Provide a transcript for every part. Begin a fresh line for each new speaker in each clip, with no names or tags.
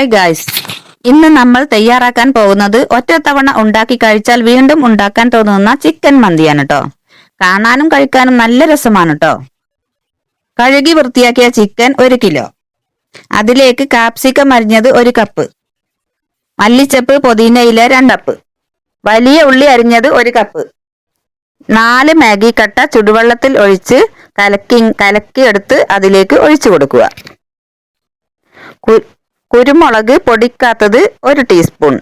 Hi guys, ഇന്ന് നമ്മൾ തയ്യാറാക്കാൻ പോകുന്നത് ഒറ്റത്തവണ ഉണ്ടാക്കി കഴിച്ചാൽ വീണ്ടും ഉണ്ടാക്കാൻ തോന്നുന്ന ചിക്കൻ മന്തിയാണ് കേട്ടോ. കാണാനും കഴിക്കാനും നല്ല രസമാണ് കേട്ടോ. കഴുകി വൃത്തിയാക്കിയ ചിക്കൻ 1 കിലോ. അതിലേക്ക് കാപ്സിക്കം അരിഞ്ഞത് 1 കപ്പ്, മല്ലിച്ചപ്പ് പുതിനയില 2 കപ്പ്, വലിയ ഉള്ളി അരിഞ്ഞത് 1 കപ്പ്, 4 മാഗി കട്ട ചുടുവെള്ളത്തിൽ ഒഴിച്ച് കലക്കിയെടുത്ത് അതിലേക്ക് ഒഴിച്ചു കൊടുക്കുക. കുരുമുളക് പൊടിക്കാത്തത് 1 ടീസ്പൂൺ,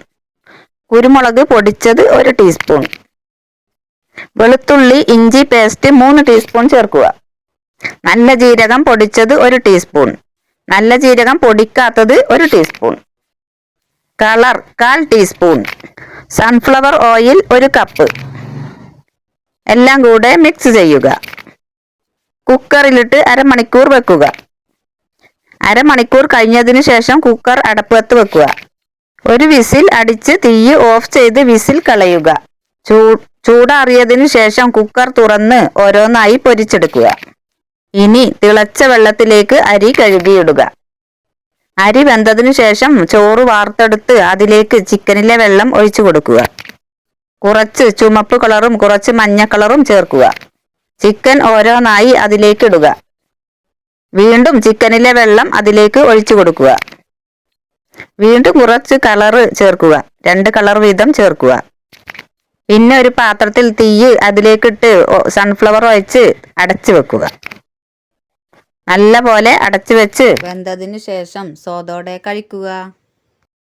കുരുമുളക് പൊടിച്ചത് 1 ടീസ്പൂൺ, വെളുത്തുള്ളി ഇഞ്ചി പേസ്റ്റ് 3 ടീസ്പൂൺ ചേർക്കുക. നല്ല ജീരകം പൊടിച്ചത് 1 ടീസ്പൂൺ, നല്ല ജീരകം പൊടിക്കാത്തത് 1 teaspoon, colour 1/4 teaspoon, sunflower oil 1 cup. എല്ലാം കൂടെ മിക്സ് ചെയ്യുക. കുക്കറിലിട്ട് അരമണിക്കൂർ വെക്കുക. അരമണിക്കൂർ കഴിഞ്ഞതിന് ശേഷം കുക്കർ അടപ്പത്ത് വെക്കുക. 1 വിസിൽ അടിച്ച് തീ ഓഫ് ചെയ്ത് വിസിൽ കളയുക. ചൂടാറിയതിനു ശേഷം കുക്കർ തുറന്ന് ഓരോന്നായി പൊരിച്ചെടുക്കുക. ഇനി തിളച്ച വെള്ളത്തിലേക്ക് അരി കഴുകിയിടുക. അരി വെന്തതിനു ശേഷം ചോറ് വാർത്തെടുത്ത് അതിലേക്ക് ചിക്കനിലെ വെള്ളം ഒഴിച്ചു കൊടുക്കുക. കുറച്ച് ചുമപ്പ് കളറും കുറച്ച് മഞ്ഞ കളറും ചേർക്കുക. ചിക്കൻ ഓരോന്നായി അതിലേക്ക് ഇടുക. വീണ്ടും ചിക്കനിലെ വെള്ളം അതിലേക്ക് ഒഴിച്ചു കൊടുക്കുക. വീണ്ടും കുറച്ച് കളറ് ചേർക്കുക. 2 കളർ വീതം ചേർക്കുക. പിന്നെ ഒരു പാത്രത്തിൽ തീ അതിലേക്കിട്ട് സൺഫ്ലവർ ഒഴിച്ച് അടച്ചു വെക്കുക. നല്ല പോലെ അടച്ചു വെച്ച് വെന്തതിന് ശേഷം സോതോടെ കഴിക്കുക.